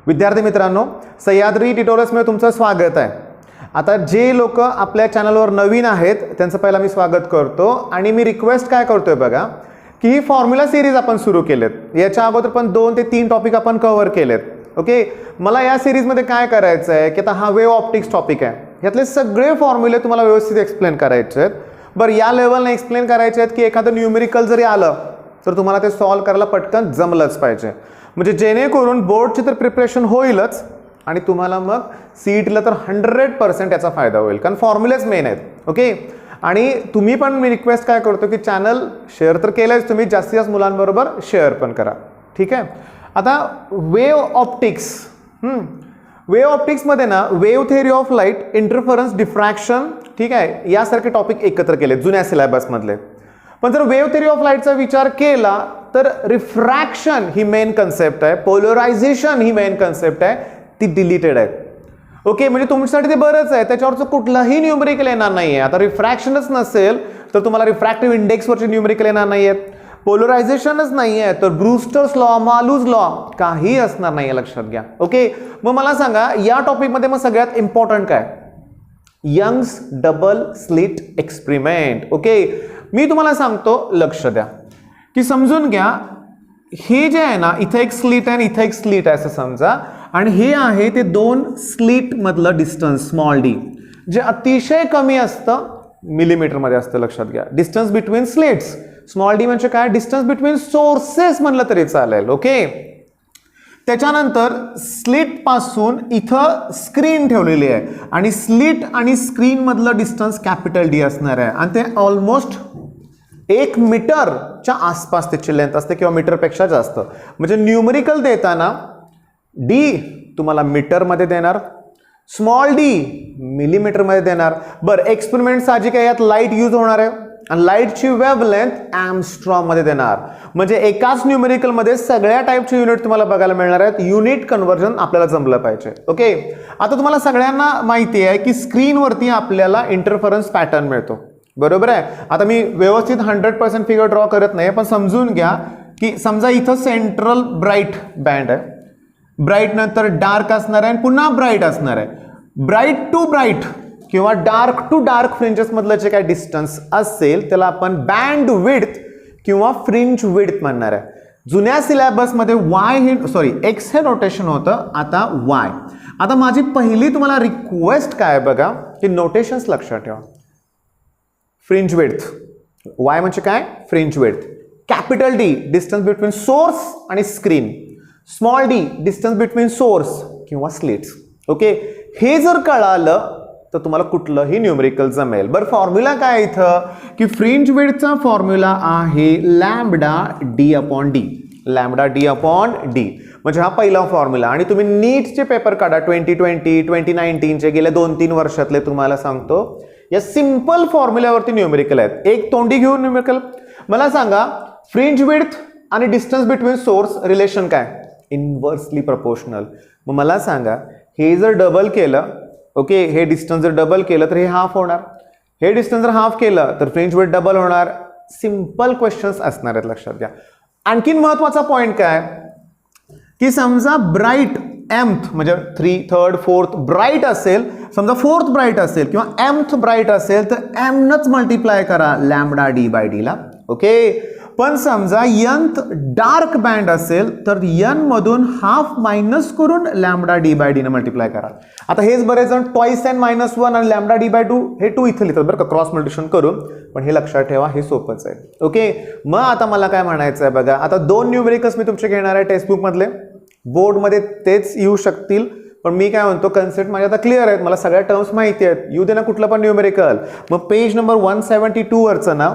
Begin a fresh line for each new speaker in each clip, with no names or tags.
विद्यार्थी मित्रांनो, सह्याद्री ट्युटोरियल्समध्ये तुमचं स्वागत आहे। आता जे लोक आपल्या चॅनलवर नवीन आहेत त्यांचं पहिला मी स्वागत करतो आणि मी रिक्वेस्ट काय करतोय बघा की ही फॉर्म्युला सिरीज आपण सुरू केलेत। याच्या अगोदर पण 2 ते 3 टॉपिक आपण कव्हर केलेत। ओके, मला या सिरीज मध्ये काय करायचं आहे की आता हा वेव्ह ऑप्टिक्स टॉपिक आहे, यातले सगळे फॉर्म्युले तुम्हाला व्यवस्थित एक्सप्लेन करायचे आहेत। बरं, या लेवलने एक्सप्लेन करायचे आहेत की एखादं न्यूमेरिकल जरी आलं तर तुम्हाला ते सॉल्व करायला पटकन जमलंच पाहिजे, म्हणजे जेणेकरून बोर्डची तर प्रिपरेशन होईलच आणि तुम्हाला मग सीईटीला तर 100% याचा फायदा होईल, कारण फॉर्म्युलेच मेन आहेत। ओके, आणि तुम्ही पण मी रिक्वेस्ट काय करतो की चॅनल शेअर तर केलंच, तुम्ही जास्तीत जास्त मुलांबरोबर शेअर पण करा, ठीक आहे। आता वेव्ह ऑप्टिक्स, वेव्ह ऑप्टिक्समध्ये ना wave theory of light, interference, diffraction, ठीक आहे, यासारखे टॉपिक एकत्र केले जुन्या सिलेबसमधले। पण जर वेव्ह थेअरी ऑफ लाईटचा विचार केला तर रिफ्रॅक्शन ही मेन कन्सेप्ट आहे, पोलरायझेशन ही मेन कन्सेप्ट आहे, ती डिलीटेड आहे। ओके, म्हणजे तुमच्यासाठी ते बरंच आहे, त्याच्यावरचं कुठलाही न्यूमेरिकल येणार नाहीये। आता रिफ्रॅक्शनच नसेल तर तुम्हाला रिफ्रॅक्टिव्ह इंडेक्सवरचे न्यूमेरिकल येणार नाहीयेत, पोलरायझेशनच नाहीये तर ब्रूस्टर्स लॉ, मालूज लॉ काही असणार नाहीये, लक्षात घ्या। ओके, मग मला सांगा या टॉपिकमध्ये मग सगळ्यात इम्पॉर्टंट काय? Young's double slit experiment. Okay, मी तुम्हाला सांगतो, लक्ष द्या की समजून घ्या, हे जे आहे ना इथे एक स्लिट आहे आणि इथे एक स्लिट आहे असं समजा, आणि हे आहे ते 2 स्लिट मधलं डिस्टन्स स्मॉल डी, जे अतिशय कमी असतं, मिलीमीटर मध्ये असतं, लक्षात घ्या। Distance between slits, small D म्हणजे काय? डिस्टन्स बिटवीन सोर्सेस म्हणलं तरी चालेल। ओके, त्याच्यानंतर स्लिट पासून इथं स्क्रीन ठेवलेली आहे आणि स्लिट आणि स्क्रीन मधलं डिस्टन्स कॅपिटल डी असणार आहे, आणि ते ऑलमोस्ट 1 मीटरच्या आसपास त्याची लेंथ असते किंवा मीटरपेक्षा जास्त। म्हणजे न्यूमेरिकल देताना डी तुम्हाला मीटरमध्ये देणार, स्मॉल डी मिलीमीटरमध्ये देणार। बरं, एक्सपेरिमेंट साहजिक आहे, यात लाईट यूज होणार आहे आणि लाईटची वेव्हलेंथ एंगस्ट्रॉम मध्ये देणार, म्हणजे एकाच न्यूमेरिकल मध्ये सगळ्या टाईपचे युनिट तुम्हाला बघायला मिळणार आहेत। युनिट कन्व्हर्जन आपल्याला जमलं पाहिजे। ओके, आता तुम्हाला सगळ्यांना माहिती आहे की स्क्रीनवरती आपल्याला इंटरफरन्स पॅटर्न मिळतो, बरोबर आहे। आता मी व्यवस्थित 100% फिगर ड्रॉ करत नाही, पण समजून घ्या की समजा इथं सेंट्रल ब्राईट बँड आहे, ब्राईट नंतर डार्क असणार आहे आणि पुन्हा ब्राईट असणार आहे। ब्राईट टू ब्राईट किंवा डार्क टू डार्क फ्रिंजेस मधलं जे काय डिस्टन्स असेल त्याला आपण बँड विड्थ किंवा फ्रिंज विड्थ म्हणणार आहे। जुन्या सिलेबसमध्ये एक्स हे नोटेशन होतं, आता वाय। आता माझी पहिली तुम्हाला रिक्वेस्ट काय बघा की नोटेशन्स लक्षात ठेवा। फ्रिंज विड्थ, वाय म्हणजे काय? Fringe width. Capital D distance between source आणि screen, small D distance between source किंवा स्लिट्स। ओके, हे जर कळालं तर तुम्हाला कुठलंही न्यूमेरिकल जमेल। बरं, फॉर्म्युला काय इथं की फ्रिंज विड्थचा फॉर्म्युला आहे lambda D upon D, lambda D upon D, म्हणजे हा पहिला फॉर्म्युला। आणि तुम्ही नीटचे पेपर काढा 2020, 2019चे, गेल्या 2-3 वर्षातले, तुम्हाला सांगतो या सिंपल फॉर्म्युल्यावरती न्यूमेरिकल आहेत। एक तोंडी घेऊन न्यूमेरिकल मला सांगा, फ्रिंज विड्थ आणि डिस्टन्स बिटवीन सोर्स रिलेशन काय? Inversely proportional. मग मला सांगा, हे जर डबल केलं, ओके, हे डिस्टन्स जर डबल केलं तर हे हाफ होणार, हे डिस्टन्स जर हाफ केलं तर फ्रिंज विड्थ डबल होणार। सिंपल क्वेश्चन्स असणार आहेत, लक्षात घ्या। आणखीन महत्वाचा पॉइंट काय की समजा ब्राईट एम्थ म्हणजे 3, 3rd, 4th ब्राईट असेल, समजा 4th ब्राईट असेल किंवा एम्थ ब्राईट असेल तर एमनच मल्टिप्लाय करा लॅम्बडा डी बाय डी ला। ओके, पण समजा यंथ डार्क बँड असेल तर यन मधून हाफ मायनस करून लॅम्बडा डी बाय डी ने मल्टिप्लाय करा। आता हेच बरेच जण ट्वाइस n - 1 आणि लॅम्बडा डी बाय 2 हे 2 इथं लिहितात बरं का, क्रॉस मल्टिप्लिकेशन करून, पण हे लक्षात ठेवा, हे सोपंच आहे। ओके, मग आता मला काय म्हणायचं आहे बघा, आता 2 न्यूमेरिकल्स मी तुमचे घेणार आहे टेक्स्टबुक मधले, बोर्डमध्ये तेच येऊ शकतील, पण मी काय म्हणतो कन्सेप्ट माझ्या आता क्लिअर आहेत, मला सगळ्या टर्म्स माहिती आहेत, येऊ दे ना कुठलं पण न्यूमेरिकल। मग पेज नंबर 172 वरचं ना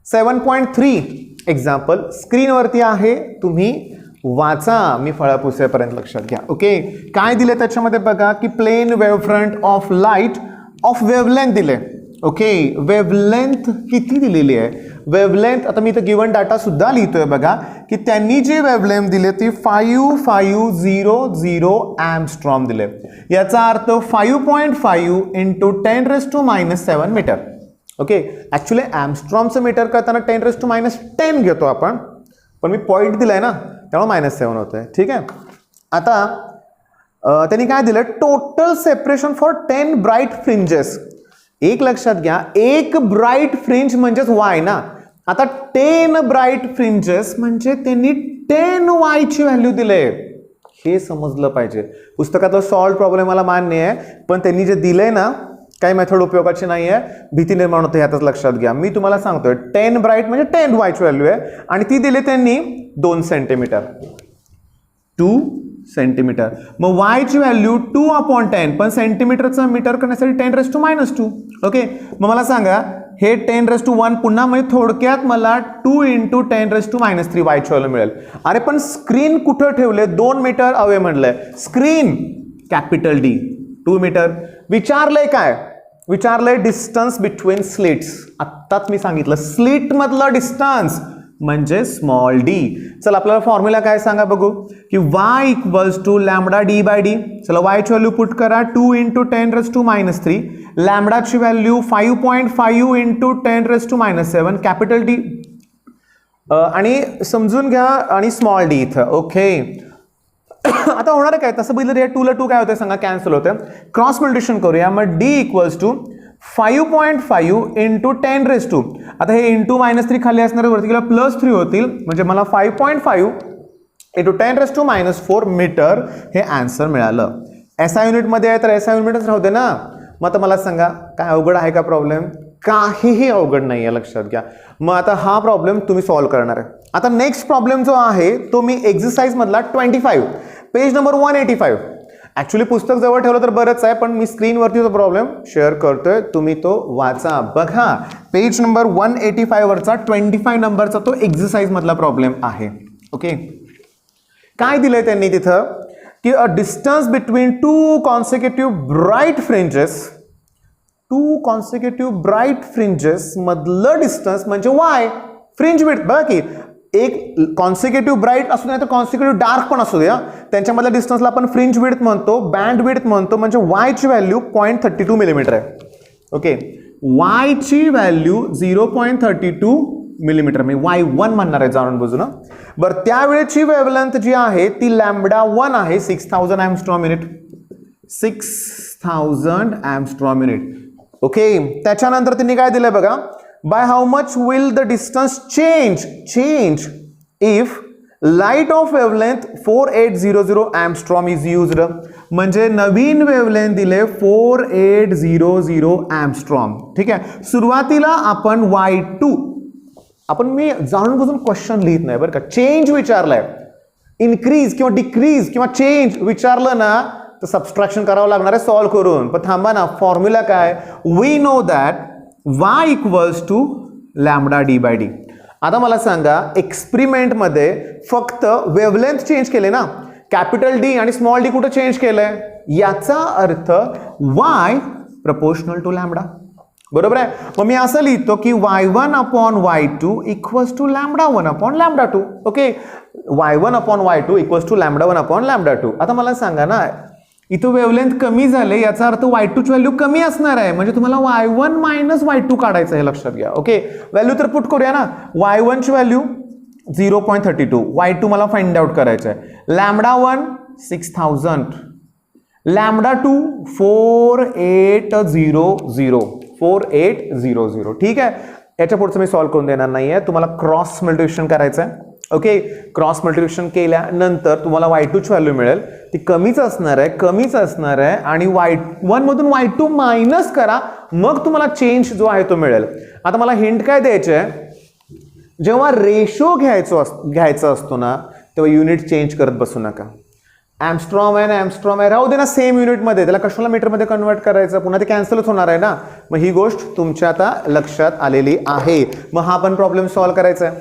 7.3 एक्झाम्पल स्क्रीनवरती आहे, तुम्ही वाचा, मी फळा पुसेपर्यंत, लक्षात घ्या। ओके, काय दिले त्याच्यामध्ये बघा की plane wave front of light of wavelength दिले। ओके, वेव्हलेंथ किती दिलेली आहे? वेव्हलेंथ आता मी इथं गिवन डाटा सुद्धा लिहितोय बघा की त्यांनी जी वेव्हलेंथ दिली ती 5500 एंगस्ट्रॉम दिले, याचा अर्थ 5.5 × 10⁻⁻7 मीटर। ओके, ऍक्च्युअली एंगस्ट्रॉमचं मीटर करताना 10⁻10 घेतो आपण, पण मी पॉईंट दिलाय ना त्यामुळे -7 होतंय, ठीक आहे। आता त्यांनी काय दिलं, total separation for 10 bright fringes. एक लक्षात घ्या, एक ब्राईट फ्रिंज म्हणजेच वाय ना. आता 10 ब्राईट फ्रिंजेस म्हणजे त्यांनी 10 वायची व्हॅल्यू दिले. हे समजलं पाहिजे. पुस्तकातलं सॉल्व प्रॉब्लेम मला मान्य आहे, पण त्यांनी जे दिलंय ना, काही मेथड उपयोगाची नाही आहे, भीती निर्माण होते ह्यातच लक्षात घ्या. मी तुम्हाला सांगतोय 10 ब्राईट म्हणजे 10 वायची व्हॅल्यू आहे आणि ती दिली त्यांनी 2 सेंटीमीटर, 2 सेंटीमीटर. मग वायची व्हॅल्यू 2/10, पण सेंटीमीटरचा मीटर करण्यासाठी 10⁻². ओके, मग मला सांगा हे 10⁻1 पुन्हा म्हणजे थोडक्यात मला 2 × 10⁻³ वायची व्हॅल्यू मिळेल. अरे पण स्क्रीन कुठं ठेवले, 2 मीटर अवे म्हणलंय. Screen capital D, 2 metre. विचारलंय काय, विचारलंय डिस्टन्स बिटवीन स्लिट्स. आत्ताच मी सांगितलं स्लिट मधलं डिस्टन्स म्हणजे स्मॉल d. चला आपल्याला फॉर्म्युला काय सांगा बघू, की y = λd/d. चला y ची व्हॅल्यू पुट करा, 2 × 10⁻³ लॅम्बडाची व्हॅल्यू 5.5 × 10⁻⁷ कॅपिटल D आणि समजून घ्या आणि स्मॉल d इथं. ओके, आता होणार आहे काय, तसं बघितलं 2 ला 2 काय होतं सांगा, कॅन्सल होतं. क्रॉस मल्टिप्लिकेशन करूया. मग d = 5.5 × 10⁻². आता हे इंटू -3 खाली असणार, वरती गेला +3 होतील, म्हणजे मला 5.5 × 10⁻⁴ मीटर हे आन्सर मिळालं. SI युनिटमध्ये आहे तर SI युनिटच राहू दे ना. मग आता मला सांगा काय अवघड आहे का प्रॉब्लेम? काहीही अवघड नाही आहे, लक्षात घ्या. मग आता हा प्रॉब्लेम तुम्ही सॉल्व्ह करणार आहे. आता नेक्स्ट प्रॉब्लेम जो आहे तो मी एक्सरसाइज मधला 25 पेज नंबर 185. ऍक्च्युली पुस्तक जवळ ठेवलं तर बरंच आहे, पण मी स्क्रीनवरती तो प्रॉब्लेम शेअर करतोय, तुम्ही तो वाचा. बघा पेज नंबर 185 वरचा 25 नंबरचा तो एक्सरसाइज मधला प्रॉब्लेम आहे. ओके, काय दिलंय त्यांनी तिथं, की a distance between 2 consecutive bright fringes, 2 consecutive bright fringes मधलं डिस्टन्स म्हणजे वाय, फ्रिंज विड्थ. बघा की एक कॉन्सिक्युटिव्ह ब्राईट असू द्या तर कॉन्सिक्युटिव्ह डार्क पण असू द्या, त्यांच्यामधल्या डिस्टन्सला आपण फ्रिंज विड्थ म्हणतो, बँड विड्थ म्हणतो. म्हणजे वाय ची व्हॅल्यू 0.32 मिलीमीटर आहे. ओके, वाय ची व्हॅल्यू 0.32 मिलीमीटर, मी y1 म्हणणार आहे जाणून बुजून. बरं, त्यावेळेची वेव्हलेंथ जी आहे ती λ1 आहे, 6000 angstrom minute, 6000 angstrom minute. Okay, त्याच्यानंतर त्यांनी काय दिलंय बघा, by how much will the distance change if light of wavelength 4800 angstrom is used. म्हणजे नवीन वेव्हलेंथ दिले 4800 angstrom. ठीक आहे, सुरुवातीला आपण y2, आपण मी जाणून बुजून क्वेश्चन लिहित नाही बरं का, चेंज विचारलाय, इन्क्रीज किंवा डिक्रीज किंवा चेंज विचारलं ना तर सबस्ट्रॅक्शन करावं लागणार आहे सॉल्व्ह करून. पण थांबा ना, फॉर्म्युला काय, we know that y = λd/d. आता मला सांगा एक्सपेरिमेंटमध्ये फक्त वेव्हलेंथ चेंज केले ना, कॅपिटल D आणि स्मॉल d कुठं चेंज केलंय, याचा अर्थ y प्रपोर्शनल टू लॅम्बडा. बरोबर आहे. मग मी असं लिहितो की y1/y2 = λ1/λ2. Okay, y1/y2 = λ1/λ2. आता मला सांगा ना, इथं वेव्हलेंथ कमी झाले, याचा अर्थ y2 ची व्हॅल्यू कमी असणार आहे, म्हणजे तुम्हाला y1 - y2 काढायचं आहे, लक्षात घ्या. ओके, व्हॅल्यू तर पुट करूया ना. y1 ची व्हॅल्यू 0.32, y2 मला फाइंड आउट करायचं आहे. λ1 6000, λ2 4800. ठीक आहे, याच्या पुढचं मी सॉल्व्ह करून देणार नाहीये, तुम्हाला क्रॉस मल्टिप्लिकेशन करायचं आहे. ओके, क्रॉस मल्टिप्लिकेशन केल्यानंतर तुम्हाला y2 ची व्हॅल्यू मिळेल, ती कमीच असणार आहे आणि y1 मधून y2 मायनस करा, मग तुम्हाला चेंज जो आहे तो मिळेल. आता मला हिंट काय द्यायचे आहे, जेव्हा रेशो घ्यायचा असतो ना तेव्हा युनिट चेंज करत बसू नका. एम्स्ट्रॉम आहे राहू दे ना सेम युनिटमध्ये, त्याला कशाला मीटरमध्ये कन्वर्ट करायचं, पुन्हा ते कॅन्सलच होणार आहे ना. मग ही गोष्ट तुमच्या आता लक्षात आलेली आहे. मग हा पण प्रॉब्लेम सॉल्व्ह करायचा आहे.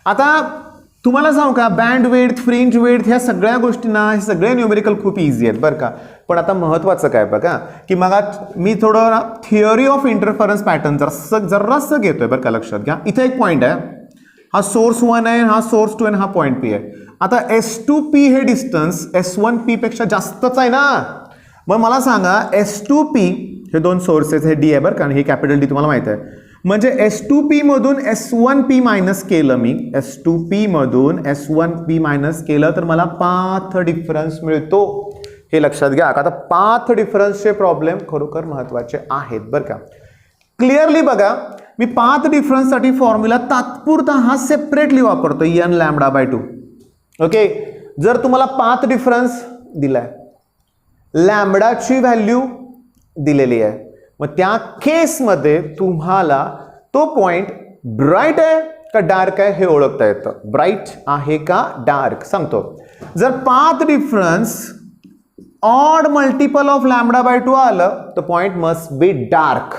आता तुम्हाला सांगू का, बँड विड्थ, फ्रिंज विड्थ ह्या सगळ्या गोष्टींना, हे सगळे न्यूमेरिकल खूप इझी आहेत बरं का. पण आता महत्त्वाचं काय बघा, की मग मी थोडं थिअरी ऑफ इंटरफरन्स पॅटर्न जरासं घेतोय बरं का, लक्षात घ्या. इथे एक पॉईंट आहे, हा सोर्स 1 आहे, हा सोर्स 2 आहे, हा पॉईंट P आहे. आता S2P हे डिस्टन्स S1P पेक्षा जास्तच आहे ना. मग मला सांगा S2P हे 2 सोर्सेस, हे D आहे बरं का, हे कॅपिटल D तुम्हाला माहिती आहे. म्हणजे S2P मधून S1P मायनस केलं मी, S2P मधून S1P मायनस केलं तर मला पाथ डिफरन्स मिळतो. हे लक्षात घ्या. आता पाथ डिफरन्सचे प्रॉब्लेम खरोखर महत्त्वाचे आहेत बरं का. क्लिअरली बघा, मी पाथ डिफरन्ससाठी फॉर्म्युला तात्पुरता हा सेपरेटली वापरतो n λ/2. ओके, जर तुम्हाला पाथ डिफरन्स दिलाय, लॅम्बडाची व्हॅल्यू दिलेली आहे, मग त्या केसमध्ये तुम्हाला तो पॉइंट ब्राईट आहे का डार्क आहे हे ओळखता येतं. ब्राईट आहे का डार्क सांगतो. जर path difference odd multiple of λ/2 आलं तर पॉइंट मस्ट बी डार्क.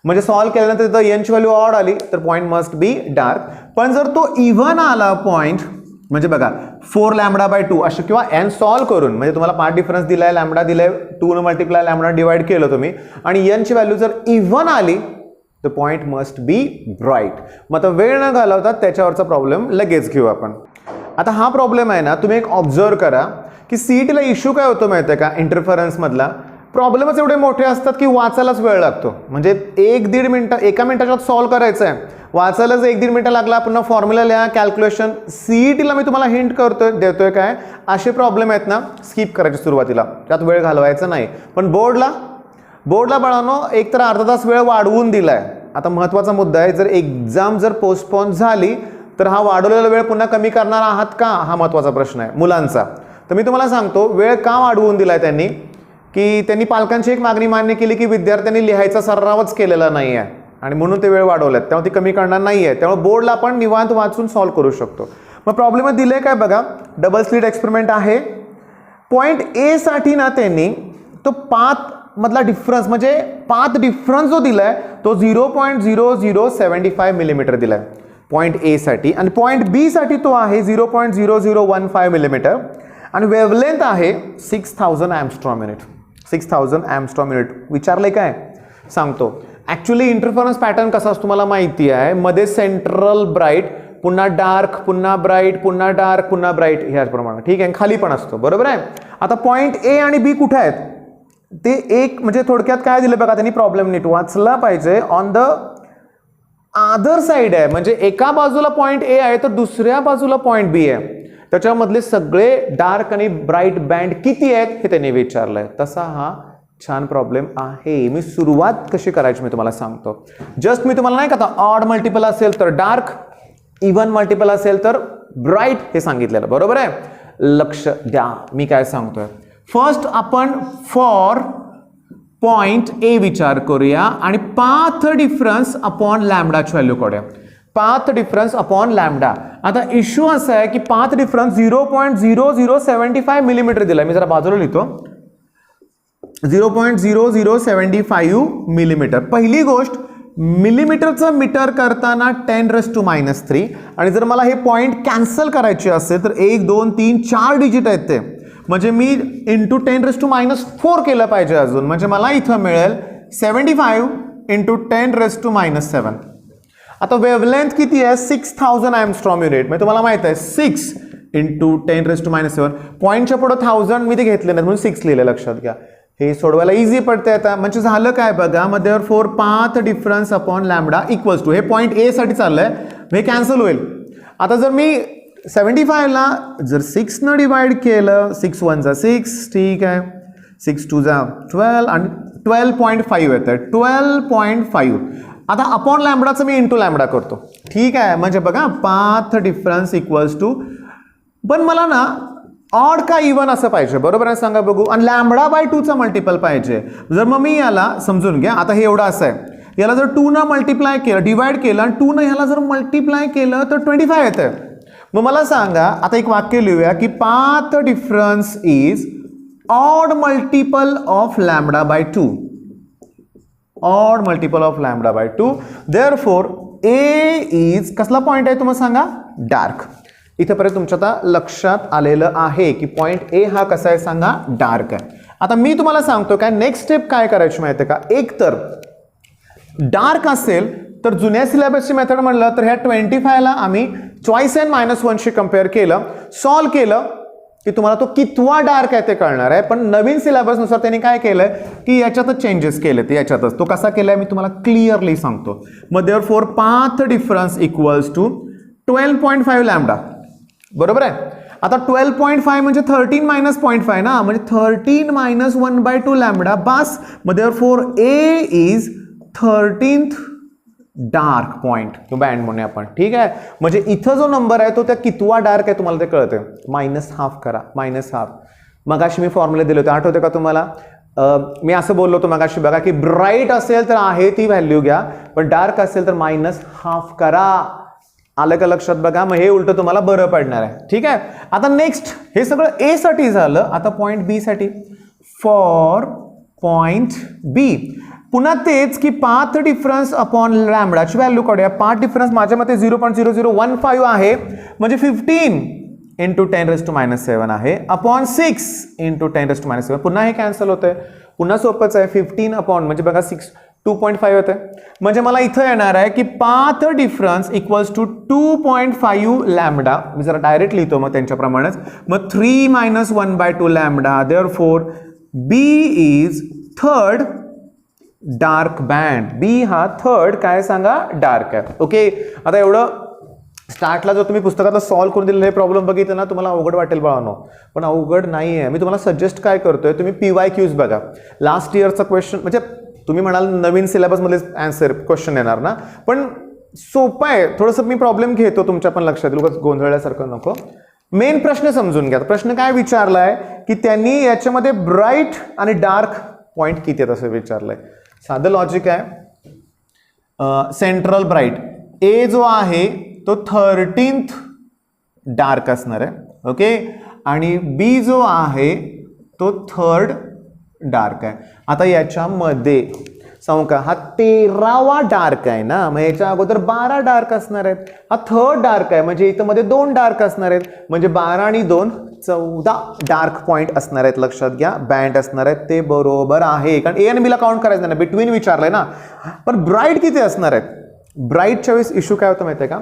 म्हणजे सॉल्व्ह केल्यानंतर तिथं n ची व्हॅल्यू ऑड आली तर पॉइंट मस्ट बी डार्क. पण जर तो इव्हन आला पॉइंट, म्हणजे बघा 4 λ/2 असे किंवा n सॉल्व्ह करून, म्हणजे तुम्हाला पाथ डिफरन्स दिलाय, लॅम्बडा दिलाय, 2 न मल्टिप्लाय लॅम्बडा डिवाइड केलं तुम्ही आणि n ची व्हॅल्यू जर इव्हन आली तर पॉइंट मस्ट बी ब्राईट. मग आता वेळ न घालवता त्याच्यावरचा प्रॉब्लेम लगेच घेऊ आपण. आता हा प्रॉब्लेम आहे ना, तुम्ही एक ऑब्झर्व करा की सीईटीला इश्यू काय होतो माहिती आहे का, इंटरफरन्स मधला प्रॉब्लेमच एवढे मोठे असतात की वाचायलाच वेळ लागतो. म्हणजे 1-1.5 मिनिटं, एका मिनिटाच्यात सॉल्व्ह करायचं आहे, वाचायलाच 1-1.5 मिनिटं लागला, पुन्हा फॉर्म्युला लिहा, कॅल्क्युलेशन. सीईटीला मी तुम्हाला हिंट देतोय काय, असे प्रॉब्लेम आहेत ना स्किप करायचे सुरुवातीला, त्यात वेळ घालवायचा नाही. पण बोर्डला बाळांनो एक तर अर्धा तास वेळ वाढवून दिलाय. आता महत्त्वाचा मुद्दा आहे, जर एक्झाम जर पोस्टपोन झाली तर हा वाढवलेला वेळ पुन्हा कमी करणार आहात का, हा महत्त्वाचा प्रश्न आहे मुलांचा. तर मी तुम्हाला सांगतो वेळ का वाढवून दिलाय त्यांनी, की त्यांनी पालकांची एक मागणी मान्य केली की विद्यार्थ्यांनी लिहायचा सरावच केलेला नाही आहे आणि म्हणून ते वेळ वाढवल्यात, त्यामुळे ती कमी करणार नाही आहे. त्यामुळे बोर्डला आपण निवांत वाचून सॉल्व्ह करू शकतो. मग प्रॉब्लेम दिले काय बघा, डबल स्लिट एक्सपेरिमेंट आहे. पॉईंट ए साठी ना त्यांनी तो पाथ मधला डिफरन्स, म्हणजे पाथ डिफरन्स जो दिलाय तो 0.0075 मिलीमीटर दिलाय पॉईंट ए साठी, आणि पॉईंट बी साठी तो आहे 0.0015 मिलीमीटर, आणि वेव्हलेंथ आहे 6000 एम्स्ट्रॉम युनिट. 6000 एम्स्ट्रॉम युनिट. विचारले काय सांगतो. ॲक्च्युली इंटरफरन्स पॅटर्न कसा असतो तुम्हाला माहिती आहे, मध्ये सेंट्रल ब्राईट, पुन्हा डार्क, पुन्हा ब्राईट, पुन्हा डार्क, पुन्हा ब्राईट, ह्याचप्रमाणे. ठीक आहे, खाली पण असतो, बरोबर आहे. आता पॉईंट ए आणि बी कुठे आहेत ते एक, म्हणजे थोडक्यात काय दिलं बघा त्यांनी, प्रॉब्लेम नीट वाचला पाहिजे. ऑन द अदर साइड आहे, म्हणजे एका बाजूला पॉईंट ए आहे तर दुसऱ्या बाजूला पॉईंट बी आहे. त्याच्यामधले सगळे डार्क आणि ब्राईट बँड किती आहेत हे त्यांनी विचारलंय. तसा हा छान प्रॉब्लेम आहे. मी सुरुवात कशी करायची मी तुम्हाला सांगतो. जस्ट मी तुम्हाला नाही का, आता ऑड मल्टिपल असेल तर डार्क, इव्हन मल्टिपल असेल तर ब्राईट हे सांगितलेलं, बरोबर आहे. लक्ष द्या मी काय सांगतोय. फर्स्ट आपण फॉर पॉइंट ए विचार करूया आणि पाथ डिफरन्स अपॉन लॅम्बडाची व्हॅल्यू काढूया. Path difference upon lambda. आता इश्यू असा आहे की पाथ डिफरन्स 0.0075 मिलीमीटर दिला. मी जरा बाजूला लिहितो, 0.0075 मिलीमीटर. पहिली गोष्ट, मिलीमीटरचं मीटर करताना 10⁻³ आणि जर मला हे पॉइंट कॅन्सल करायचे असेल तर 1 2 3 4 डिजिट आहेत ते, म्हणजे मी इंटू 10⁻⁴ केलं पाहिजे अजून, म्हणजे मला इथं मिळेल 75 इंटू 10⁻⁷. आता वेव्हलेंथ किती आहे, 6000 एम्स्ट्रॉम युनिट. म्हणजे तुम्हाला माहित आहे 6 इंटू 10⁻⁷. पॉईंटच्या पुढे 1000 मी ते घेतले नाही म्हणून 6 लिहिले, लक्षात घ्या. हे सोडवायला इझी पडते. आता म्हणजे झालं काय बघा, मग therefore path difference upon lambda equals to, हे पॉईंट ए साठी चाललंय, हे कॅन्सल होईल. आता जर मी 75 ला जर 6 न डिवाइड केलं, 6 1 जा 6, ठीक आहे, 6 2 जा 12 आणि 12.5 येतं, 12.5. आता अपॉन लॅम्बडाचं मी इंटू लॅम्बडा करतो, ठीक आहे. म्हणजे बघा पाथ डिफरन्स इक्वल्स टू, पण मला ना ऑड का इव्हन असं पाहिजे, बरोबर आहे, सांगा बघू. आणि λ/2 चा मल्टिपल पाहिजे. जर मग मी याला समजून घ्या, आता हे एवढं असं आहे, याला जर 2 न मल्टिप्लाय केलं, डिवाइड केलं आणि 2 न ह्याला जर मल्टिप्लाय केलं तर 25 येतं. मग मला सांगा, आता एक वाक्य लिहूया की path difference is odd multiple of λ/2. Odd multiple of λ/2. Therefore A is कसला पॉइंट आहे तुम्हाला सांगा, डार्क. इथेपर्यंत तुमच्या आता लक्षात आलेलं आहे की पॉइंट ए हा कसा आहे सांगा, डार्क आहे. आता मी तुम्हाला सांगतो काय नेक्स्ट स्टेप काय करायची माहिती आहे का. एक तर डार्क असेल तर जुन्या सिलेबसची मेथड म्हणलं तर ह्या 25 ला आम्ही चॉईस एन -1 शी कम्पेअर केलं, सॉल्व्ह केलं की तुम्हाला तो कितवा डार्क आहे ते कळणार आहे. पण नवीन सिलेबसनुसार त्यांनी काय केलंय की याच्यातच चेंजेस केले, ते याच्यातच. तो कसा केलाय मी तुम्हाला क्लिअरली सांगतो. मग therefore path difference equals to 12.5 lambda, बरोबर आहे. आता 12.5 म्हणजे 13 मायनस 0.5 ना, म्हणजे 13 मायनस 1/2 लॅम्बडा बास. मग therefore A is 13th dark point किंवा बँड म्हणूया आपण. ठीक आहे, म्हणजे इथं जो नंबर आहे तो त्या कितवा डार्क आहे तुम्हाला ते कळते. -½ करा, -½ मगाशी मी फॉर्म्युला दिले होते, आठवते का तुम्हाला? मी असं बोललो होतो मगाशी बघा की ब्राईट असेल तर आहे ती व्हॅल्यू घ्या, पण डार्क असेल तर -½ करा. आलं का लक्षात बघा? मग हे उलट तुम्हाला बरं पडणार आहे. ठीक आहे, आता नेक्स्ट हे सगळं ए साठी झालं. आता पॉइंट बी साठी. फॉर पॉइंट बी पुन्हा तेच की पाथ डिफरन्स अपॉन लॅम्बडाची व्हॅल्यू काढूया. पाथ डिफरन्स माझ्या मते 0.0015 आहे, म्हणजे 15 × 10⁻⁻7 आहे अपॉन 6 × 10⁻⁻7. पुन्हा हे कॅन्सल होतंय. पुन्हा सोपंच आहे. 15 अपॉन म्हणजे बघा 6 2.5 होते. म्हणजे मला इथं येणार आहे की path difference equals to 2.5 lambda. मी जरा डायरेक्ट लिहितो मग त्यांच्याप्रमाणेच. मग 3 - 1/2 lambda. Therefore B is third dark band. B हा थर्ड काय सांगा डार्क आहे. ओके, आता एवढं स्टार्टला जर तुम्ही पुस्तकातलं सॉल्व्ह करून दिलेलं हे प्रॉब्लेम बघितलं ना, तुम्हाला अवघड वाटेल बाळांनो, पण अवघड नाही आहे. मी तुम्हाला सजेस्ट काय करतोय, तुम्ही PYQs बघा. लास्ट इयरचा क्वेश्चन, म्हणजे तुम्ही म्हणाल नवीन सिलेबसमध्ये आन्सर क्वेश्चन येणार ना, पण सोपं आहे थोडंसं. मी प्रॉब्लेम घेतो तुमच्या पण लक्षात येईल, गोंधळल्यासारखं नको. मेन प्रश्न समजून घ्या. प्रश्न काय विचारलाय की त्यांनी याच्यामध्ये ब्राईट आणि डार्क पॉइंट किती आहेत असं विचारलंय. साधं लॉजिक आहे. सेंट्रल ब्राईट ए जो आहे तो 13th डार्क असणार आहे. ओके, आणि बी जो आहे तो थर्ड डार्क आहे. आता याच्यामध्ये सांगू का, हा 13वा डार्क आहे ना, मग याच्या अगोदर 12 डार्क असणार आहेत. हा थर्ड डार्क आहे, म्हणजे इथं मध्ये 2 डार्क असणार आहेत, म्हणजे 12 आणि 2 14 डार्क पॉइंट असणार आहेत. लक्षात घ्या, बँड असणार आहेत. ते बरोबर आहे, कारण ए आणि बी ला काउंट करायचं नाही, बिटवीन विचारलंय ना. पण ब्राईट किती असणार आहेत? ब्राईटच्या वेळेस इश्यू काय होतं माहिती आहे का,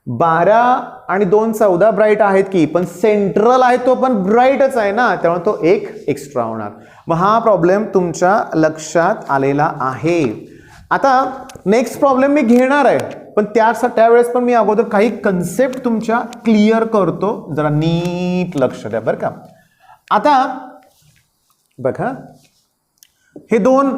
12 आणि 2 14 ब्राईट आहेत की, पण सेंट्रल आहे तो पण ब्राईटच आहे ना, त्यामुळे तो एक एक्स्ट्रा होणार. मग हा प्रॉब्लेम तुमच्या लक्षात आलेला आहे. आता नेक्स्ट प्रॉब्लेम मी घेणार आहे, पण त्यावेळेस पण मी अगोदर काही कन्सेप्ट तुमच्या क्लिअर करतो, जरा नीट लक्ष द्या बरं का. आता बघा, हे 2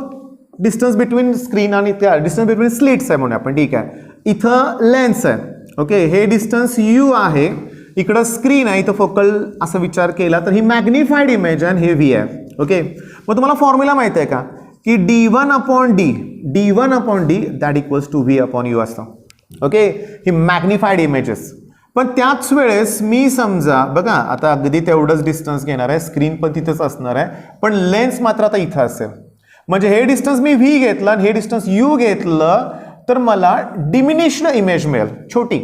डिस्टन्स बिटवीन स्क्रीन आणि त्या डिस्टन्स बिटवीन स्लिट्स आहे म्हणून आपण. ठीक आहे, इथं लेन्स आहे. ओके, हे डिस्टन्स यू आहे, इकडं स्क्रीन आहे, इथं फोकल असं विचार केला तर ही मॅग्निफाईड इमेज आहे आणि हे व्ही आहे. ओके, मग तुम्हाला फॉर्म्युला माहिती आहे का की d1/d that equals to v/u असतं. ओके, ही मॅग्निफाईड इमेजेस. पण त्याच वेळेस मी समजा बघा, आता अगदी तेवढंच डिस्टन्स घेणार आहे, स्क्रीन पण तिथंच असणार आहे, पण लेन्स मात्र आता इथं असेल. म्हणजे हे डिस्टन्स मी व्ही घेतलं आणि हे डिस्टन्स यू घेतलं तर मला डिमिनिश्ड इमेज मिळेल, छोटी.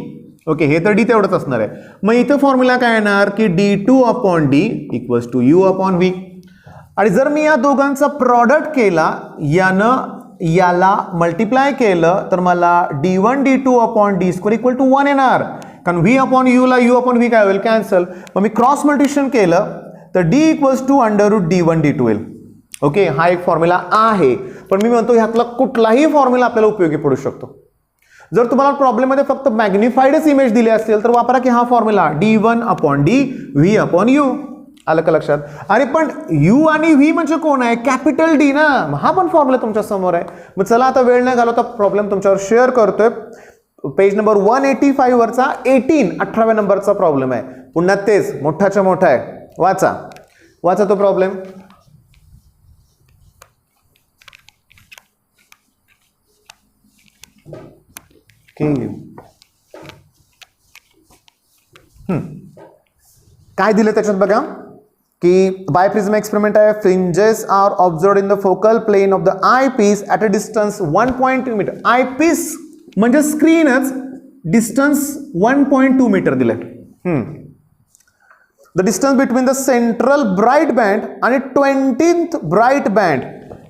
ओके, हे तर डी तेवढंच असणार आहे. मग इथं फॉर्म्युला काय येणार की d2/d इक्वल्स टू u/v. आणि जर मी या दोघांचा प्रॉडक्ट केला, याला मल्टिप्लाय केलं तर मला d1d2/d² इक्वल टू 1 येणार, कारण v/u ला u/v काय होईल, कॅन्सल. मग मी क्रॉस मल्टिप्लिकेशन केलं तर d इक्वल्स टू √d1d2 येईल. ओके, हा एक फॉर्म्युला आहे, पण मी म्हणतो ह्यातला कुठलाही फॉर्म्युला आपल्याला उपयोगी पडू शकतो. जर तुम्हाला प्रॉब्लेममध्ये फक्त मॅग्निफाईडच इमेज दिली असेल तर वापरा की हा फॉर्म्युला d1/d v/u. आलं का लक्षात? अरे पण u आणि v म्हणजे कोण आहे, कॅपिटल डी ना. हा पण फॉर्म्युला तुमच्या समोर आहे. मग चला आता वेळ नाही घालवता प्रॉब्लेम तुमच्यावर शेअर करतोय. पेज नंबर 185 वरचा 18व्या नंबरचा प्रॉब्लेम आहे. पुन्हा तेच मोठाच्या मोठा आहे, वाचा तो प्रॉब्लेम. काय दिलं त्याच्यात बघा की बायप्रिझम एक्सपेरिमेंट आहे. Fringes are observed in the focal plane of the eyepiece at a distance 1.2 metre. Eyepiece म्हणजे स्क्रीनच, डिस्टन्स 1.2 मीटर दिले. The distance between the central bright band आणि 20th ब्राईट बँड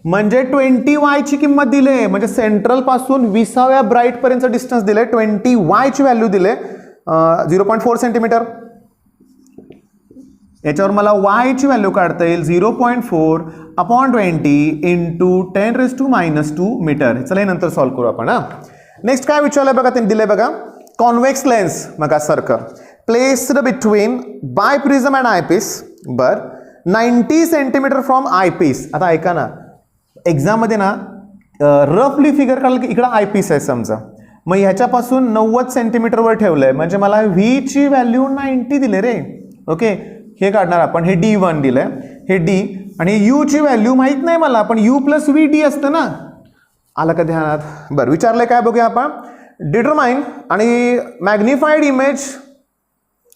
म्हणजे 20y ची किंमत दिले, म्हणजे सेंट्रल पासून 20व्या ब्राईट पर्यंत डिस्टन्स दिले. 20y ची व्हॅल्यू दिले 0.4 सेंटीमीटर. याच्यावर मला y ची व्हॅल्यू काढता येईल 0.4/20 इंटू 10⁻⁻² मीटर. चला हे नंतर सॉल्व्ह करू आपण. नेक्स्ट काय विचारलंय बघा, त्यांनी दिले बघा कॉन्व्हेक्स लेन्स. मग सारखं प्लेस्ड बिटवीन बायप्रिझम अँड आयपीस. बर, 90 सेंटीमीटर फ्रॉम आयपीस. आता ऐका ना, एक्झाममध्ये ना रफली फिगर काढलं की इकडं आयपीस आहे समजा, मग ह्याच्यापासून 90 सेंटीमीटरवर ठेवलं आहे म्हणजे मला व्हीची व्हॅल्यू 90 दिले रे. ओके, हे काढणार आपण. हे D1 दिलंय, हे D, आणि यूची व्हॅल्यू माहीत नाही मला, पण U प्लस व्ही डी असतं ना. आलं का ध्यानात? बरं, विचारलंय काय बघूया आपण. डिटरमाइन आणि magnified image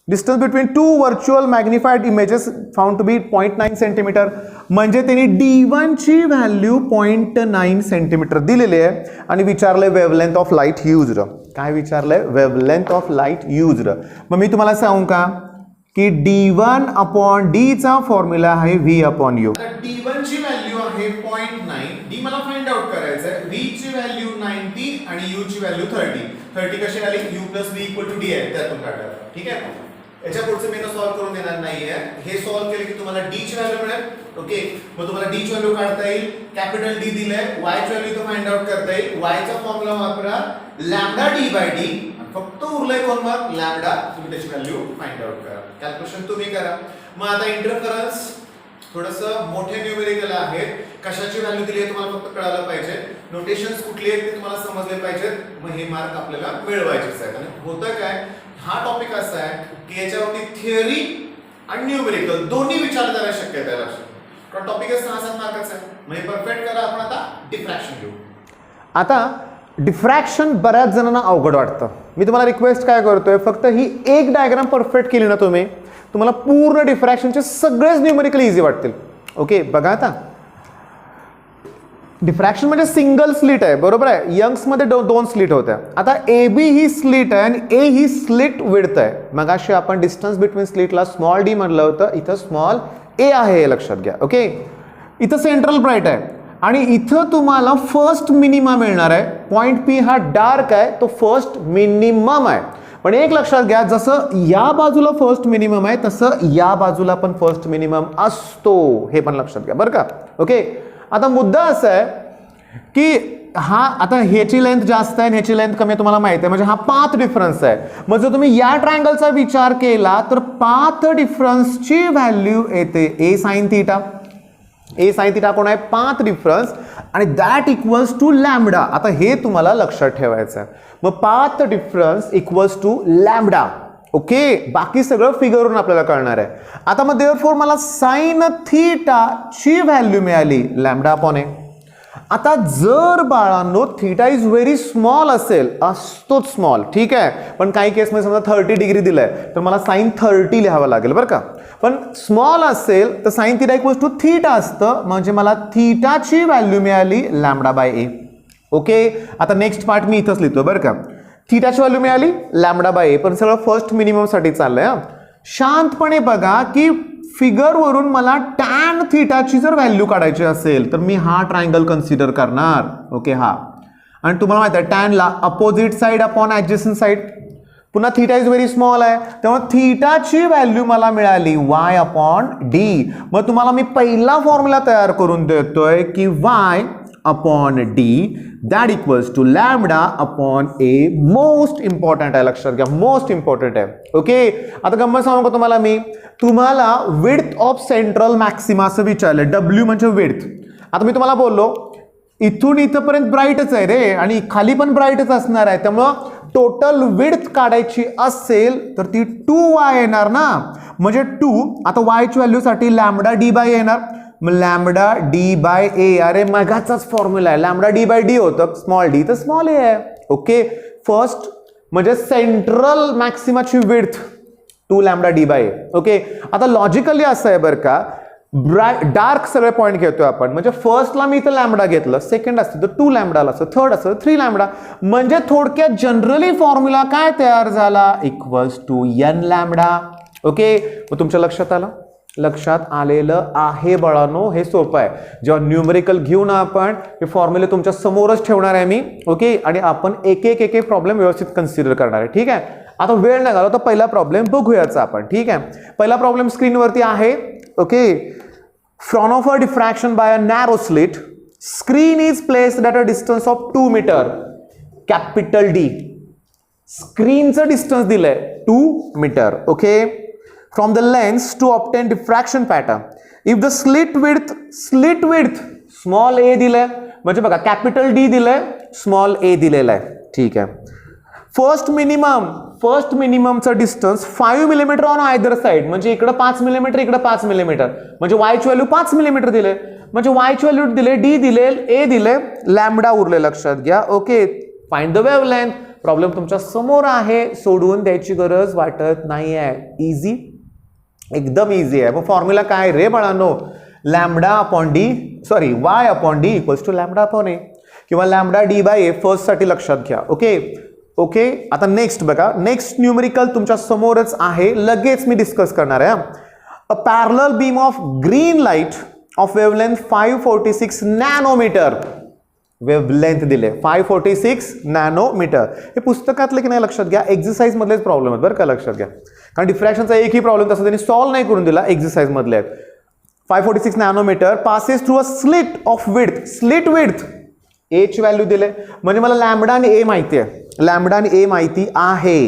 distance between two virtual magnified images found to be 0.9 centimetre. म्हणजे त्यांनी D1 ची व्हॅल्यू 0.9 सेंटीमीटर दिलेली आहे आणि विचारलंय वेवलेंथ ऑफ लाईट युज्ड. काय विचारलंय? Wavelength of light used. मग मी तुम्हाला सांगू का की D1 अपॉन D चा फॉर्म्युला आहे V अपॉन U. D1 ची व्हॅल्यू आहे 0.9, D मला फाइंड आउट करायचं आहे. V ची व्हॅल्यू 90 आणि U ची व्हॅल्यू 30 कशी आली? U plus V equal to D आहे, त्यातून काढलं. ठीक आहे, याच्या पुढचं मी सॉल्व करून देणार नाहीये. हे सॉल्व केले की तुम्हाला D ची व्हॅल्यू मिळेल. ओके, मग तुम्हाला D ची व्हॅल्यू काढता येईल. कॅपिटल D दिलंय, Y ची व्हॅल्यू इथं फाइंड आउट करता येईल. Y चा फॉर्म्युला वापरा लॅम्बडा D बाय D, फक्त उरलंय कोण मग? लॅम्बडा. तुम्ही त्याची व्हॅल्यू फाइंड आउट करा, कॅल्क्युलेशन तुम्ही करा. मग आता इंटरफरन्स थोडंसं मोठे न्यूमेरिकल आहेत. कशाची व्हॅल्यू दिली आहे तुम्हाला फक्त कळायला पाहिजे. नोटेशन्स कुठली आहेत ते तुम्हाला समजले पाहिजेत. मग हे मार्क आपल्याला मिळवायचेच आहेत. आणि होतं काय, हा टॉपिक असा आहे की याच्यावरती थिअरी आणि न्यूमेरिकल दोन्ही विचारले जाण्याची शक्यता आहे. लक्षात, टॉपिक 6-7 मार्काचा आहे. म्हणजे परफेक्ट करा. आपण आता डिफ्रॅक्शन घेऊ. आता डिफ्रॅक्शन बऱ्याच जणांना अवघड वाटतं. मी तुम्हाला रिक्वेस्ट काय करतोय, फक्त ही एक डायग्राम परफेक्ट केली ना तुम्ही, तुम्हाला पूर्ण डिफ्रॅक्शनचे सगळेच न्यूमेरिकल इझी वाटतील. ओके, बघा आता डिफ्रॅक्शन म्हणजे सिंगल स्लिट आहे, बरोबर आहे. यंग्स मध्ये 2 स्लिट होत्या. आता AB ही स्लिट आहे आणि A ही स्लिट विड्थ आहे. मग अशी आपण डिस्टन्स बिटवीन स्लिटला स्मॉल d म्हटलं होतं, इथं स्मॉल a आहे, हे लक्षात घ्या. ओके, इथं सेंट्रल ब्राईट आहे आणि इथं तुम्हाला फर्स्ट मिनिमम मिळणार आहे. पॉइंट P हा डार्क आहे, तो फर्स्ट मिनिमम आहे. पण एक लक्षात घ्या, जसं या बाजूला फर्स्ट मिनिमम आहे तसं या बाजूला पण फर्स्ट मिनिमम असतो, हे पण लक्षात घ्या बरं का. ओके, आता मुद्दा असा आहे की हा आता ह्याची लेंथ जास्त आहे आणि ह्याची लेंथ कमी आहे, तुम्हाला माहिती आहे. म्हणजे हा पाथ डिफरन्स आहे. मग जर तुम्ही या ट्रायंगलचा विचार केला तर पाथ डिफरन्सची व्हॅल्यू येते A sine theta. A sine theta कोण आहे? पाथ डिफरन्स, आणि दॅट इक्वल्स टू लॅम्बडा. आता हे तुम्हाला लक्षात ठेवायचं आहे. मग path difference equals to lambda. Okay, बाकी सगळं फिगरवरून आपल्याला कळणार आहे. आता मग देअरफॉर मला साइन थीटा ची व्हॅल्यू मिळाली लॅम्बडा अपॉन A. आता जर बाळांनो थीटा इज व्हेरी स्मॉल असेल, असतोच स्मॉल, ठीक आहे, पण काही केसमध्ये समजा 30 डिग्री दिलाय तर मला साइन 30 लिहावं लागेल बरं का. पण स्मॉल असेल तर sine theta equals to theta असतं, म्हणजे मला थीटाची व्हॅल्यू मिळाली लॅम्बडा बाय A. ओके, आता नेक्स्ट पार्ट मी इथंच लिहितो बरं का. थीटाची व्हॅल्यू मिळाली लॅम्बडा बाय A, पण सगळं फर्स्ट मिनिमम साठी चाललंय. शांतपणे बघा की फिगर वरून मला टॅन थीटाची जर व्हॅल्यू काढायची असेल तर मी हा ट्रायंगल कन्सिडर करणार. ओके, हा, आणि तुम्हाला माहिती आहे टॅनला opposite side upon adjacent side. पुन्हा थीटा इज व्हेरी स्मॉल आहे, तेव्हा थीटाची व्हॅल्यू मला मिळाली y अपॉन d. मग तुम्हाला मी पहिला फॉर्म्युला तयार करून देतोय की y upon d that equals to lambda upon A. Most important आहे, लक्षात घ्या, मोस्ट इम्पॉर्टंट आहे. ओके, आता गंमत सांगू का तुम्हाला मी, तुम्हाला विड्थ ऑफ सेंट्रल मॅक्सिमा असं विचारलंय. W म्हणजे विड्थ. आता मी तुम्हाला बोललो इथून इथपर्यंत ब्राईटच आहे रे, आणि खाली पण ब्राईटच असणार आहे, त्यामुळं टोटल विड्थ काढायची असेल तर ती 2y येणार ना. म्हणजे 2, आता y ची व्हॅल्यू साठी लॅम्बडा d बाय येणार, मग लॅम्बडा d बाय A. अरे मगाचाच फॉर्म्युला आहे, लॅम्बडा d बाय d होतं, स्मॉल d तर स्मॉल a आहे. ओके, फर्स्ट म्हणजे सेंट्रल मॅक्सिमाची width 2 lambda d by A. Okay, आता लॉजिकली असं आहे बरं का, डार्क सगळे पॉईंट घेतोय आपण, म्हणजे फर्स्टला मी इथं लॅम्बडा घेतलं, सेकंड असतं तर 2 लॅम्बडाला असतं, थर्ड असतं 3 लॅम्बडा. म्हणजे थोडक्यात जनरली फॉर्म्युला काय तयार झाला? Equals to n lambda. Okay, मग तुमच्या लक्षात आलं? लक्षात आलेलं आहे बाळांनो, हे सोपं आहे. जेव्हा न्यूमेरिकल घेऊ ना आपण, हे फॉर्म्युले तुमच्या समोरच ठेवणार आहे मी. ओके, आणि आपण एक एक प्रॉब्लेम व्यवस्थित कन्सिडर करणार आहे. ठीक आहे, आता वेळ नाही घालवता पहिला प्रॉब्लेम बघूयाचा आपण. ठीक आहे, पहिला प्रॉब्लेम स्क्रीनवरती आहे. Okay, from of a diffraction by a narrow slit, screen is placed at a distance of 2 metre, capital D. स्क्रीनचं डिस्टन्स दिलंय 2 meter. Okay, from the lens to obtain diffraction pattern, if the slit width small a दिलंय, म्हणजे बघा capital D दिलंय, small A दिलेला आहे. ठीक आहे. फर्स्ट मिनिममचं distance 5 millimetre on either side, म्हणजे इकडे 5 मिलीमीटर, इकडे 5 मिलीमीटर, म्हणजे वायची व्हॅल्यू 5 मिलीमीटर दिले, म्हणजे वायची व्हॅल्यू दिले, डी दिले, ए दिले, लॅम्बडा उरले, लक्षात घ्या. Okay, find the wavelength. Problem तुमच्या समोर आहे, सोडवून द्यायची गरज वाटत नाही आहे. इझी, एकदम इझी आहे. मग फॉर्म्युला काय रे बाळांनो? Lambda upon D, sorry Y upon D equals to lambda upon A, किंवा lambda D by A first साठी लक्षात घ्या. ओके, आता नेक्स्ट बघा, नेक्स्ट न्यूमेरिकल तुमच्या समोरच आहे, लगेच मी डिस्कस करणार आहे. A parallel beam of green light of wavelength 546 nanometre, wavelength दिले 546 नॅनोमीटर. हे पुस्तकातले की नाही लक्षात घ्या, एक्झरसाइज मधलेच प्रॉब्लेम आहेत बरं का, लक्षात घ्या. कारण डिफ्रॅक्शनचा एकही प्रॉब्लेम तसा त्यांनी सॉल्व्ह नाही करून दिला, एक्झरसाइज मधले आहेत. 546 nanometre passes through a slit of width, A ची व्हॅल्यू दिले, म्हणजे मला लॅम्बडा आणि ए माहिती आहे, लॅम्बडा आणि ए माहिती आहे.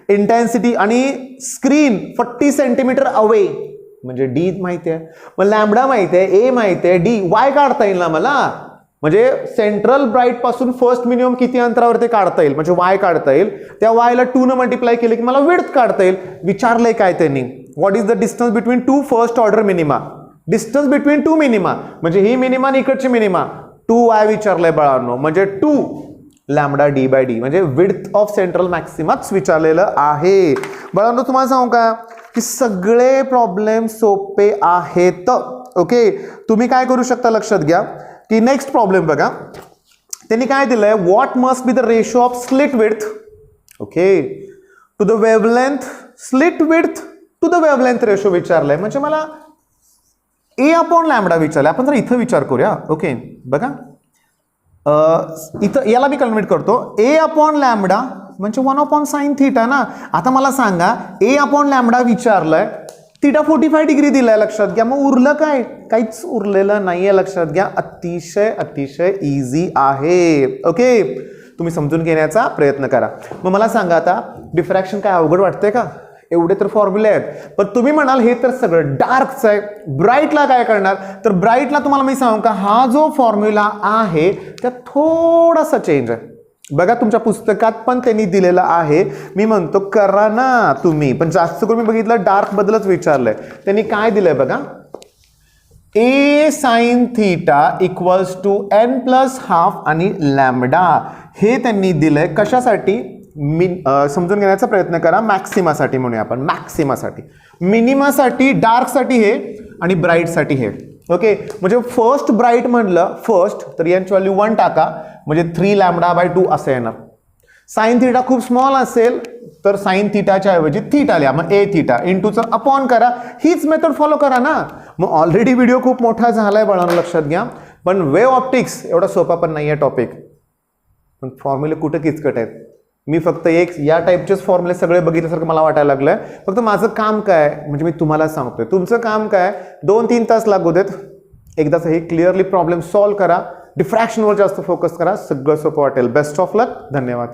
इंटेन्सिटी आणि स्क्रीन 40 सेंटीमीटर अवे, म्हणजे डी माहिती आहे, मग लॅम्बडा माहिती आहे, ए माहिती आहे, डी वाय काढता येईल ना मला, म्हणजे सेंट्रल ब्राईट पासून फर्स्ट मिनिमम किती अंतरावर ते काढता येईल, म्हणजे वाय काढता येईल. त्या वायला 2 न मल्टिप्लाय केले की मला विड्थ काढता येईल. विचारलंय काय त्यांनी, what is the distance between 2 first order minima, distance between 2 minima, म्हणजे ही मिनिमा आणि इकडची मिनिमा 2y विचारलंय बाळांनो, म्हणजे 2 लॅम्बडा डी बाय डी, म्हणजे विड्थ ऑफ सेंट्रल मॅक्सिमाच विचारलेलं आहे. बाळांनो तुम्हाला सांगू का की सगळे प्रॉब्लेम सोपे आहेत. ओके, तुम्ही काय करू शकता लक्षात घ्या की नेक्स्ट प्रॉब्लेम बघा, त्यांनी काय दिलंय, what must be the ratio of slit width, okay, to the wavelength, slit width to the wavelength ratio विचारलंय, म्हणजे मला ए अपॉन लॅम्बडा विचारलंय. आपण जर इथं विचार करूया. ओके बघा, इथं याला मी कन्वर्ट करतो, ए अपॉन लॅम्बडा म्हणजे 1 अपॉन साइन थीटा ना. आता मला सांगा, ए अपॉन लॅम्बडा विचारलंय, थीटा 45 डिग्री दिलाय, लक्षात घ्या. मग उरलं काय? काहीच उरलेलं नाहीये, लक्षात घ्या. अतिशय इझी आहे. ओके, तुम्ही समजून घेण्याचा प्रयत्न करा. मग मला सांगा, आता डिफ्रॅक्शन काय अवघड वाटतंय का? एवढे तर फॉर्म्युले आहेत, पण तुम्ही म्हणाल हे तर सगळं डार्कच आहे, ब्राईटला काय करणार? तर ब्राईटला तुम्हाला मी सांगू का, हा जो फॉर्म्युला आहे त्यात थोडासा चेंज आहे. बघा तुमच्या पुस्तकात पण त्यांनी दिलेला आहे, मी म्हणतो करा ना तुम्ही, पण जास्त करून मी बघितलं डार्क बद्दलच विचारलंय. त्यांनी काय दिलंय बघा, A sine theta equals to n plus half आणि लॅम्बडा, हे त्यांनी दिलंय. कशासाठी? समजून घेण्याचा प्रयत्न करा. मॅक्सिमासाठी म्हणूया आपण, मॅक्सिमासाठी, मिनिमासाठी, डार्कसाठी हे आणि ब्राईटसाठी हे. ओके, म्हणजे फर्स्ट ब्राईट म्हणलं फर्स्ट तर यांची व्हॅल्यू 1 टाका, म्हणजे 3 लॅम्बडा बाय 2 असं येणार. साइन थीटा खूप स्मॉल असेल तर साइन थीटाच्या ऐवजी थीटा लिहा, मग ए थीटा इंटूचं अपॉन करा. हीच मेथड फॉलो करा ना. मग ऑलरेडी व्हिडिओ खूप मोठा झालाय बाळांनो, लक्षात घ्या. पण वेव्ह ऑप्टिक्स एवढा सोपा पण नाहीये टॉपिक, पण फॉर्म्युले कुठे किचकट आहेत. मी फक्त एक या टाईपचेच फॉर्म्युले सगळे बघितल्यासारखं मला वाटायला लागलंय. फक्त माझं काम काय, म्हणजे मी तुम्हाला सांगतोय, तुमचं काम काय, 2-3 तास लागू देत, एकदाच हे क्लिअरली प्रॉब्लेम सॉल्व्ह करा, डिफ्रॅक्शनवर जास्त फोकस करा, सगळं सोपं वाटेल. बेस्ट ऑफ लक, धन्यवाद.